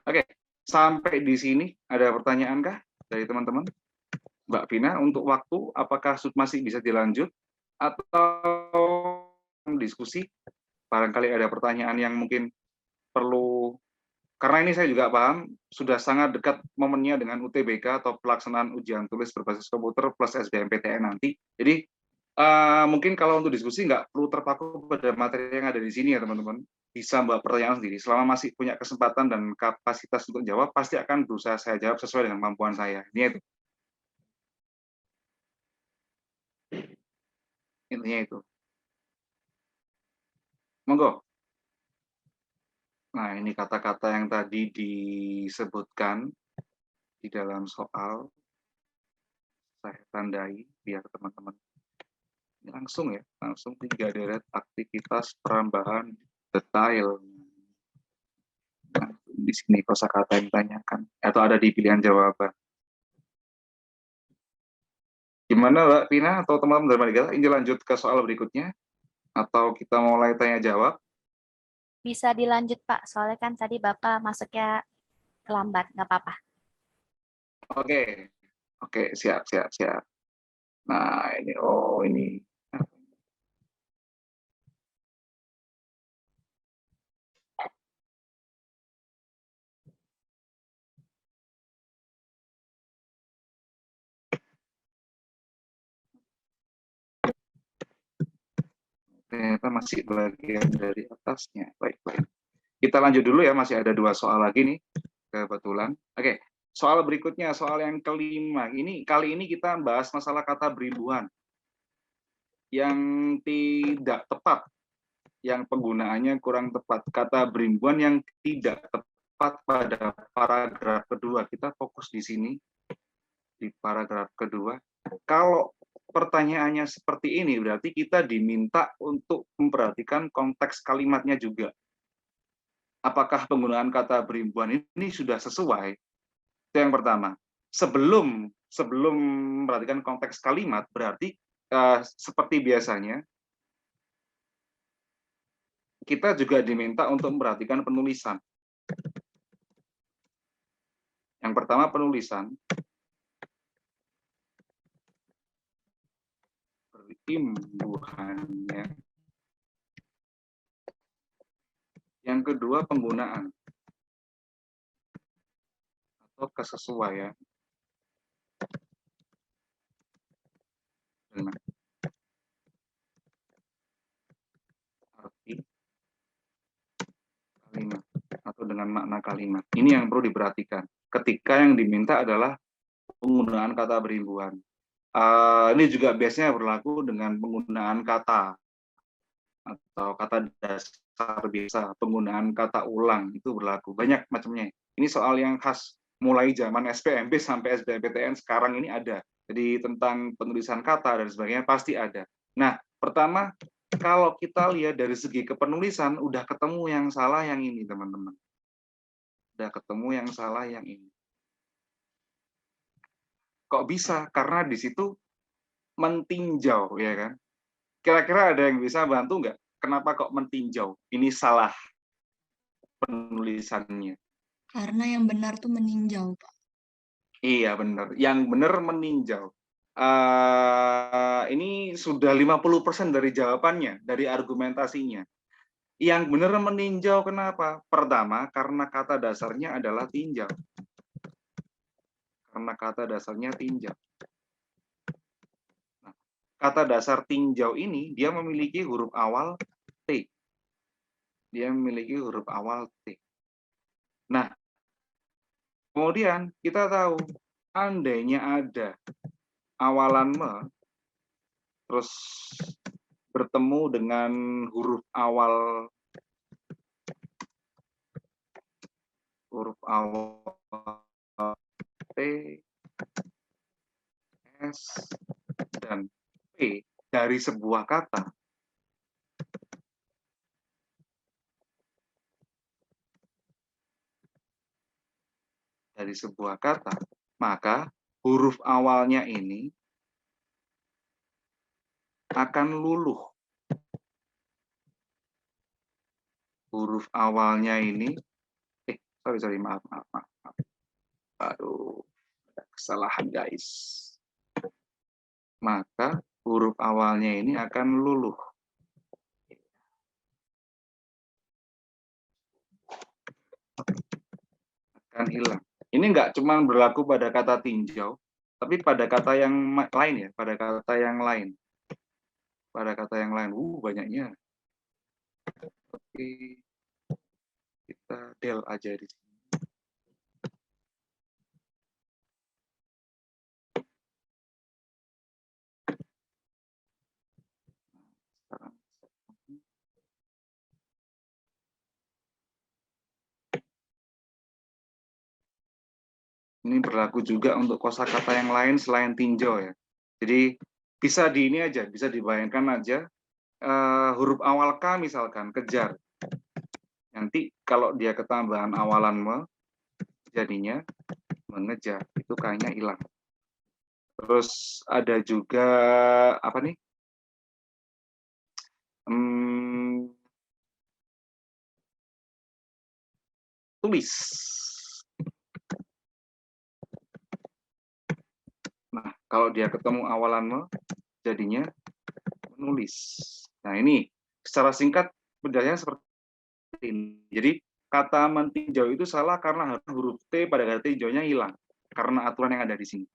Oke, sampai di sini ada pertanyaan kah dari teman-teman? Mbak Vina, untuk waktu apakah masih bisa dilanjut atau diskusi? Barangkali ada pertanyaan yang mungkin perlu, karena ini saya juga paham sudah sangat dekat momennya dengan UTBK atau pelaksanaan ujian tulis berbasis komputer plus SBMPTN nanti. Jadi mungkin kalau untuk diskusi nggak perlu terpaku pada materi yang ada di sini ya teman-teman. Bisa Mbak pertanyaan sendiri. Selama masih punya kesempatan dan kapasitas untuk jawab, pasti akan berusaha saya jawab sesuai dengan kemampuan saya. Ini itu. Intinya itu. Monggo. Nah, ini kata-kata yang tadi disebutkan di dalam soal. Saya tandai biar teman-teman langsung ya, langsung 3 deret aktivitas perambahan detail. Nah, di sini kosakata yang ditanyakan atau ada di pilihan jawaban. Gimana Mbak Pina atau teman-teman dari Madagala? Ini lanjut ke soal berikutnya atau kita mulai tanya jawab? Bisa dilanjut Pak, soalnya kan tadi Bapak masuknya terlambat, nggak apa-apa. Oke, oke, siap. Nah, ini, ini. Ternyata masih bagian dari atasnya. Baik. Kita lanjut dulu ya, masih ada 2 soal lagi nih, kebetulan. Oke, soal berikutnya, soal yang kelima. Kali ini kita bahas masalah kata berimbuhan yang tidak tepat, yang penggunaannya kurang tepat. Kata berimbuhan yang tidak tepat pada paragraf kedua. Kita fokus di sini, di paragraf kedua. Kalau pertanyaannya seperti ini, berarti kita diminta untuk memperhatikan konteks kalimatnya juga. Apakah penggunaan kata berimbuhan ini sudah sesuai? Itu yang pertama. Sebelum memperhatikan konteks kalimat, berarti seperti biasanya, kita juga diminta untuk memperhatikan penulisan. Yang pertama penulisan. Berimbuhannya. Yang kedua penggunaan atau kesesuaian dengan arti kalimat atau dengan makna kalimat. Ini yang perlu diperhatikan. Ketika yang diminta adalah penggunaan kata berimbuhan. Ini juga biasanya berlaku dengan penggunaan kata atau kata dasar biasa, penggunaan kata ulang itu berlaku. Banyak macamnya. Ini soal yang khas mulai zaman SPMB sampai SBMPTN sekarang ini ada. Jadi tentang penulisan kata dan sebagainya pasti ada. Nah, pertama kalau kita lihat dari segi kepenulisan udah ketemu yang salah yang ini, teman-teman. Udah ketemu yang salah yang ini. Kok bisa? Karena di situ mentinjau, ya kan? Kira-kira ada yang bisa bantu nggak? Kenapa kok mentinjau? Ini salah penulisannya. Karena yang benar tuh meninjau, Pak. Iya benar, yang benar meninjau. Ini sudah 50% dari jawabannya, dari argumentasinya. Yang benar meninjau kenapa? Pertama, karena kata dasarnya adalah tinjau. Karena kata dasarnya tinjau. Nah, kata dasar tinjau ini, dia memiliki huruf awal T. Dia memiliki huruf awal T. Nah, Kemudian kita tahu, andainya ada awalan me, terus bertemu dengan huruf awal T, S, dan P dari sebuah kata, maka huruf awalnya ini akan luluh. Huruf awalnya ini, maaf. Aduh, ada kesalahan guys. Maka huruf awalnya ini akan luluh. Akan hilang. Ini nggak cuma berlaku pada kata tinjau, tapi pada kata yang lain ya, pada kata yang lain. Banyaknya. Oke, kita del aja di sini. Ini berlaku juga untuk kosakata yang lain selain tinjau ya. Jadi bisa di ini aja, bisa dibayangkan aja huruf awal K misalkan kejar. Nanti kalau dia ketambahan awalan me, jadinya mengejar. Itu kayaknya hilang. Terus ada juga apa nih? Tulis. Nah, kalau dia ketemu awalan me, jadinya menulis. Nah, ini secara singkat bedanya seperti ini. Jadi, kata mentinjau itu salah karena huruf T pada kata tinjaunya hilang. Karena aturan yang ada di sini.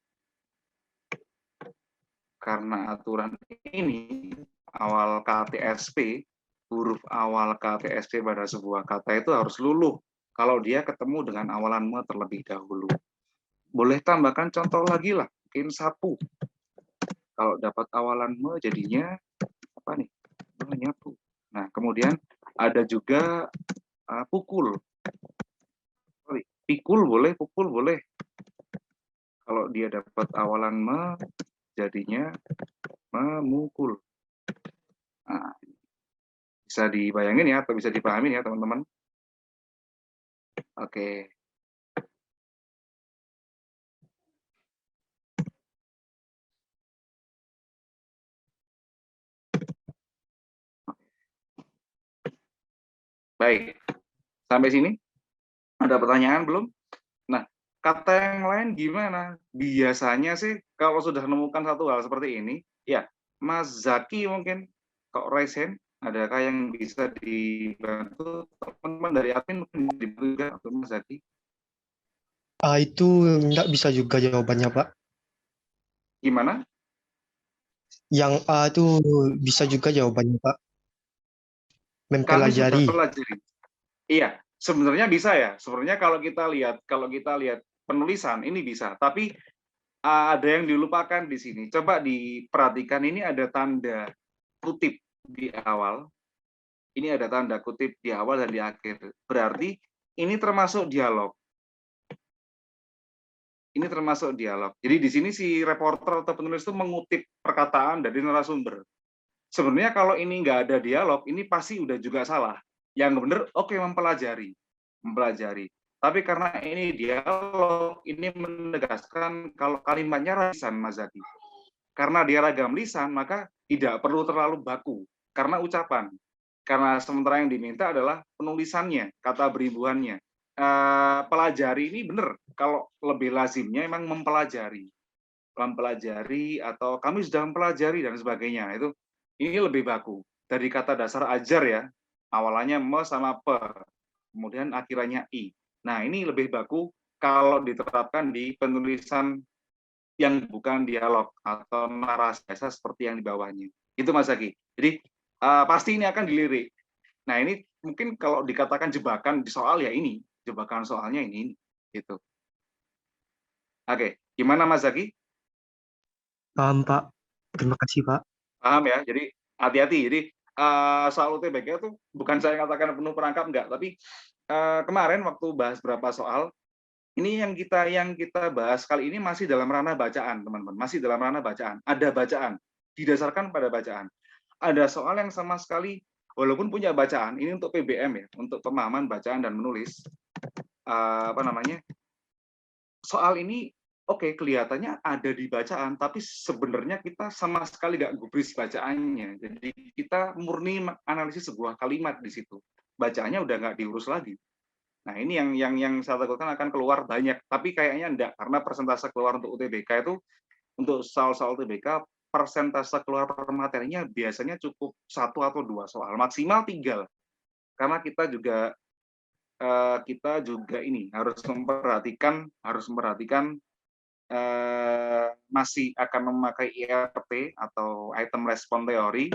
Karena aturan ini, awal KTSP, huruf awal KTSP pada sebuah kata itu harus luluh kalau dia ketemu dengan awalan me terlebih dahulu. Boleh tambahkan contoh lagi lah, mungkin sapu. Kalau dapat awalan me jadinya apa nih? Menyapu. Nah, kemudian ada juga pukul. Pikul boleh, pukul boleh. Kalau dia dapat awalan me, jadinya memukul. Nah, bisa dibayangin ya, atau bisa dipahami ya teman-teman. Oke. Baik, sampai sini ada pertanyaan belum? Nah, kata yang lain gimana? Biasanya sih kalau sudah menemukan satu hal seperti ini, ya Mas Zaki mungkin, kok raise hand, adakah yang bisa dibantu teman-teman dari admin mungkin dibantu juga untuk Mas Zaki? Itu nggak bisa juga jawabannya, Pak. Gimana? Yang A itu bisa juga jawabannya, Pak. Kami sudah Mempelajari. pelajari. Iya, sebenarnya bisa ya. Sebenarnya kalau kita lihat penulisan ini bisa, tapi ada yang dilupakan di sini. Coba diperhatikan, ini ada tanda kutip di awal. Ini ada tanda kutip di awal dan di akhir. Berarti ini termasuk dialog. Ini termasuk dialog. Jadi di sini si reporter atau penulis itu mengutip perkataan dari narasumber. Sebenarnya kalau ini nggak ada dialog, ini pasti udah juga salah. Yang benar, oke, mempelajari. Tapi karena ini dialog, ini menegaskan kalau kalimatnya lisan, Mas Zaki. Karena dia ragam lisan, maka tidak perlu terlalu baku. Karena ucapan. Karena sementara yang diminta adalah penulisannya, kata beribuannya. Pelajari ini benar, kalau lebih lazimnya emang mempelajari atau kami sudah mempelajari dan sebagainya. Ini lebih baku dari kata dasar ajar ya, awalannya me sama pe, kemudian akhirannya i. Nah, ini lebih baku kalau diterapkan di penulisan yang bukan dialog atau narasi biasa seperti yang di bawahnya. Itu Mas Zaki. Jadi pasti ini akan dilirik. Nah, ini mungkin kalau dikatakan jebakan di soal ya ini, jebakan soalnya ini gitu. Oke, gimana Mas Zaki? Paham, Pak. Terima kasih, Pak. Paham ya? Jadi hati-hati. Jadi soal UTBK itu bukan saya katakan penuh perangkap enggak, tapi kemarin waktu bahas berapa soal, ini yang kita bahas kali ini masih dalam ranah bacaan, teman-teman. Masih dalam ranah bacaan. Ada bacaan, didasarkan pada bacaan. Ada soal yang sama sekali walaupun punya bacaan, ini untuk PBM ya, untuk pemahaman bacaan dan menulis. Apa namanya? Soal ini oke, kelihatannya ada di bacaan, tapi sebenarnya kita sama sekali nggak gubris bacaannya. Jadi kita murni analisis sebuah kalimat di situ. Bacaannya udah nggak diurus lagi. Nah, ini yang saya takutkan akan keluar banyak, tapi kayaknya enggak, karena persentase keluar untuk UTBK itu, untuk soal-soal UTBK, persentase keluar per materinya biasanya cukup 1 atau 2 soal, maksimal 3. Karena kita juga ini harus memperhatikan masih akan memakai IRT atau item respon teori,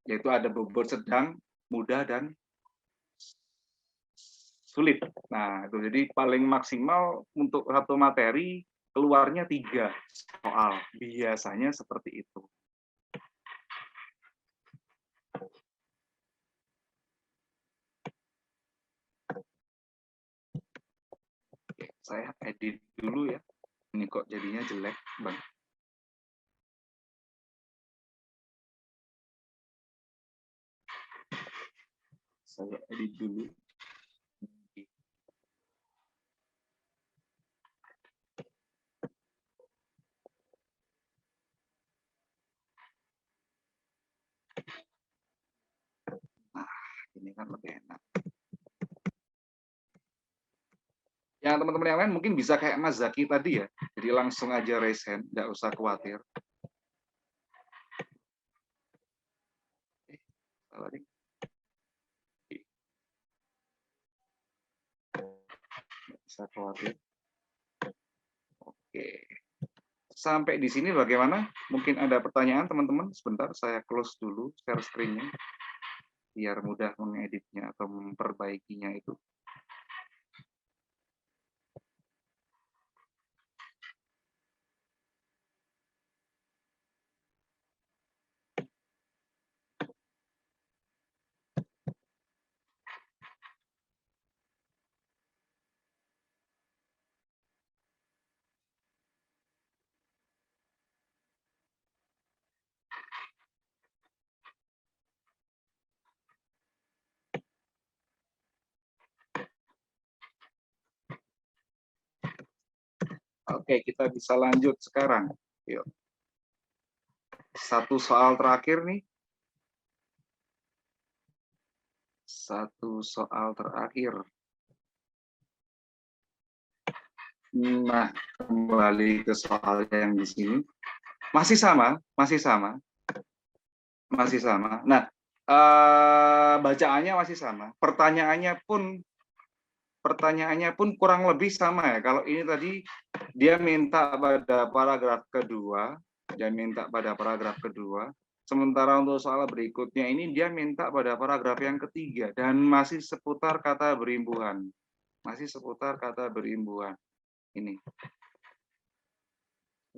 yaitu ada bobot sedang, mudah, dan sulit. Nah, itu jadi paling maksimal untuk satu materi keluarnya 3 soal. Biasanya seperti itu. Oke, saya edit dulu ya. Ini kok jadinya jelek, Bang. Saya edit dulu. Nah, ini kan lebih enak. Yang teman-teman yang lain mungkin bisa kayak Mas Zaki tadi ya. Jadi langsung aja raise hand, nggak usah khawatir. Salah nih. Nggak usah khawatir. Oke. Sampai di sini bagaimana? Mungkin ada pertanyaan teman-teman? Sebentar, saya close dulu share screen-nya. Biar mudah mengeditnya atau memperbaikinya itu. Oke, kita bisa lanjut sekarang. Yuk. Satu soal terakhir nih. Satu soal terakhir. Nah, kembali ke soal yang di sini. Masih sama. Nah, bacaannya masih sama. Pertanyaannya pun kurang lebih sama ya. Kalau ini tadi dia minta pada paragraf kedua, sementara untuk soal berikutnya ini dia minta pada paragraf yang ketiga dan masih seputar kata berimbuhan. Ini.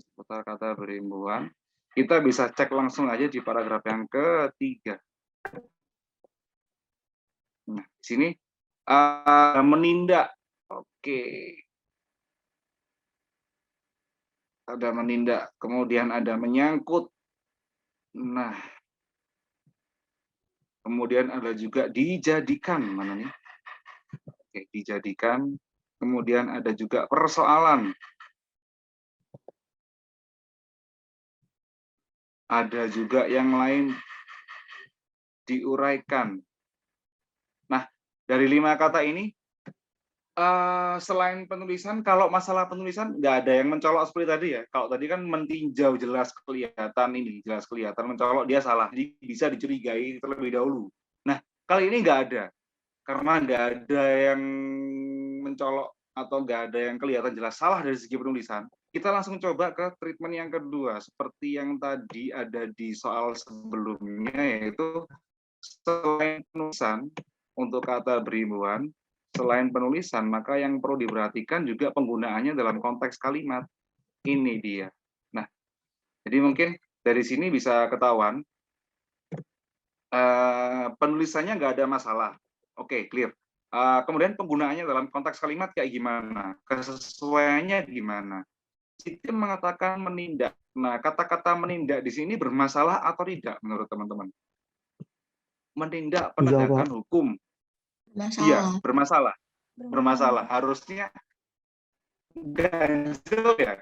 Seputar kata berimbuhan. Kita bisa cek langsung aja di paragraf yang ketiga. Nah, di sini menindak. Oke. Ada menindak, kemudian ada menyangkut. Nah, kemudian ada juga dijadikan, mana nih? Oke, dijadikan. Kemudian ada juga persoalan. Ada juga yang lain diuraikan. Nah, dari 5 kata ini, selain penulisan, kalau masalah penulisan nggak ada yang mencolok seperti tadi ya. Kalau tadi kan mentinjau jelas kelihatan mencolok dia salah, jadi bisa dicurigai terlebih dahulu. Nah, kali ini nggak ada, karena nggak ada yang mencolok atau nggak ada yang kelihatan jelas salah dari segi penulisan. Kita langsung coba ke treatment yang kedua, seperti yang tadi ada di soal sebelumnya, yaitu selain penulisan untuk kata berimbuhan, selain penulisan, maka yang perlu diperhatikan juga penggunaannya dalam konteks kalimat. Ini dia. Nah, jadi mungkin dari sini bisa ketahuan penulisannya nggak ada masalah. Oke, clear. Kemudian penggunaannya dalam konteks kalimat kayak gimana? Kesesuaiannya gimana? Siti mengatakan menindak. Nah, kata-kata menindak di sini bermasalah atau tidak menurut teman-teman? Menindak Enggak, Pak. penegakan hukum. Masalah. Iya, bermasalah. Bermasalah. Bermasalah. Harusnya ganjel ya.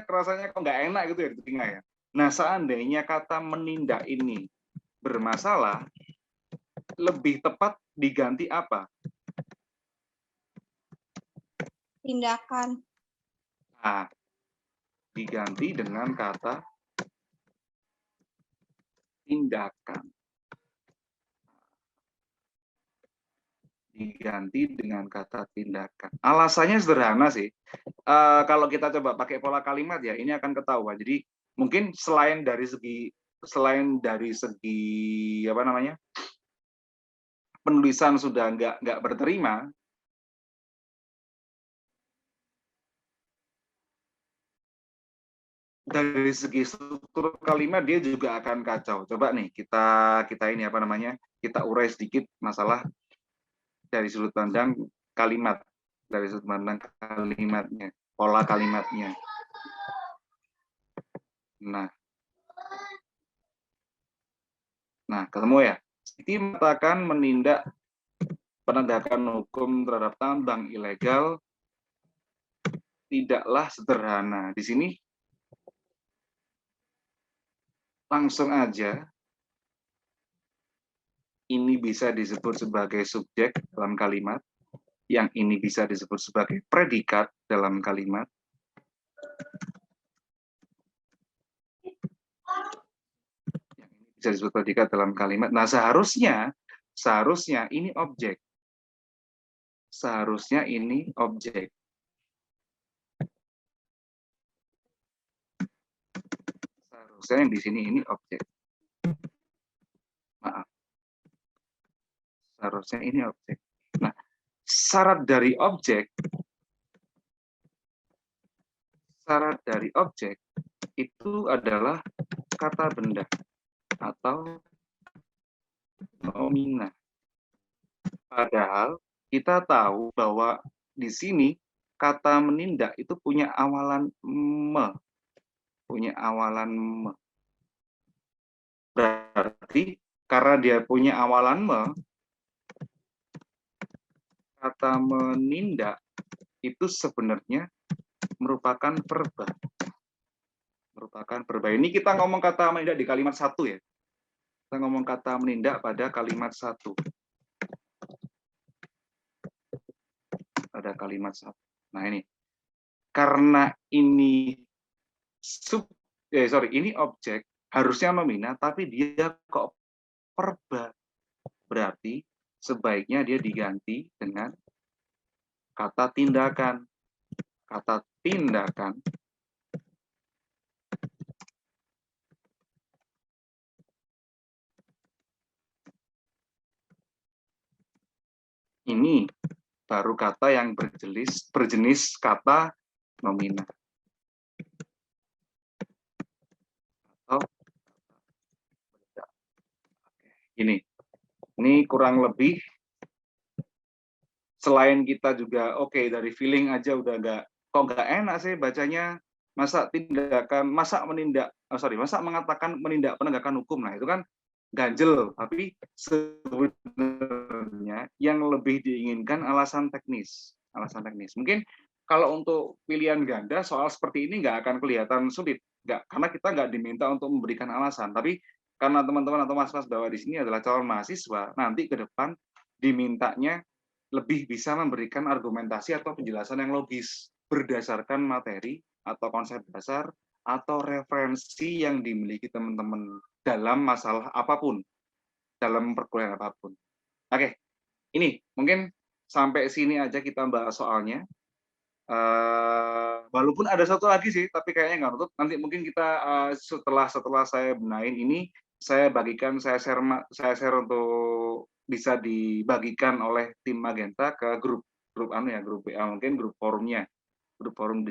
Rasanya kok nggak enak gitu ya di telinga ya. Nah, seandainya kata menindak ini bermasalah, lebih tepat diganti apa? Tindakan. Nah, diganti dengan kata tindakan. Diganti dengan kata tindakan. Alasannya sederhana sih. Kalau kita coba pakai pola kalimat ya, ini akan ketahuan. Jadi mungkin selain dari segi apa namanya, penulisan sudah nggak berterima, dari segi struktur kalimat dia juga akan kacau. Coba nih kita ini apa namanya, kita urai sedikit masalah dari sudut pandang kalimat, dari sudut pandang kalimatnya, pola kalimatnya. Nah, ketemu ya. Siti mengatakan menindak penegakan hukum terhadap tambang ilegal tidaklah sederhana. Di sini langsung aja ini bisa disebut sebagai subjek dalam kalimat, yang ini bisa disebut sebagai predikat dalam kalimat. Yang ini bisa disebut predikat dalam kalimat. Nah, seharusnya ini objek. Seharusnya ini objek. Seharusnya yang di sini ini objek. Maaf. Seharusnya ini objek. Nah, syarat dari objek itu adalah kata benda atau nomina. Padahal kita tahu bahwa di sini kata menindak itu punya awalan me. Punya awalan me. Berarti karena dia punya awalan me, kata menindak itu sebenarnya merupakan verba. Merupakan verba. Ini kita ngomong kata menindak di kalimat 1 ya. Kita ngomong kata menindak pada kalimat 1. Pada kalimat 1. Nah ini. Karena ini ini objek, harusnya nomina, tapi dia kok verba. Berarti sebaiknya dia diganti dengan kata tindakan. Kata tindakan ini baru kata yang berjenis kata nomina. Atau ini kurang lebih, selain kita juga dari feeling aja udah nggak enak sih bacanya. Masa mengatakan menindak penegakan hukum. Nah itu kan ganjel, tapi sebenarnya yang lebih diinginkan alasan teknis. Mungkin kalau untuk pilihan ganda soal seperti ini nggak akan kelihatan sulit, karena kita nggak diminta untuk memberikan alasan. Tapi karena teman-teman atau mas-mas bahwa di sini adalah calon mahasiswa, nanti ke depan dimintanya lebih bisa memberikan argumentasi atau penjelasan yang logis berdasarkan materi atau konsep dasar atau referensi yang dimiliki teman-teman dalam masalah apapun, dalam perkuliahan apapun. Oke, ini mungkin sampai sini aja kita bahas soalnya. Walaupun ada satu lagi sih, tapi kayaknya nggak nutup. Nanti mungkin kita setelah saya benahin ini, saya share untuk bisa dibagikan oleh tim Magenta ke grup WA, mungkin grup forumnya, grup forum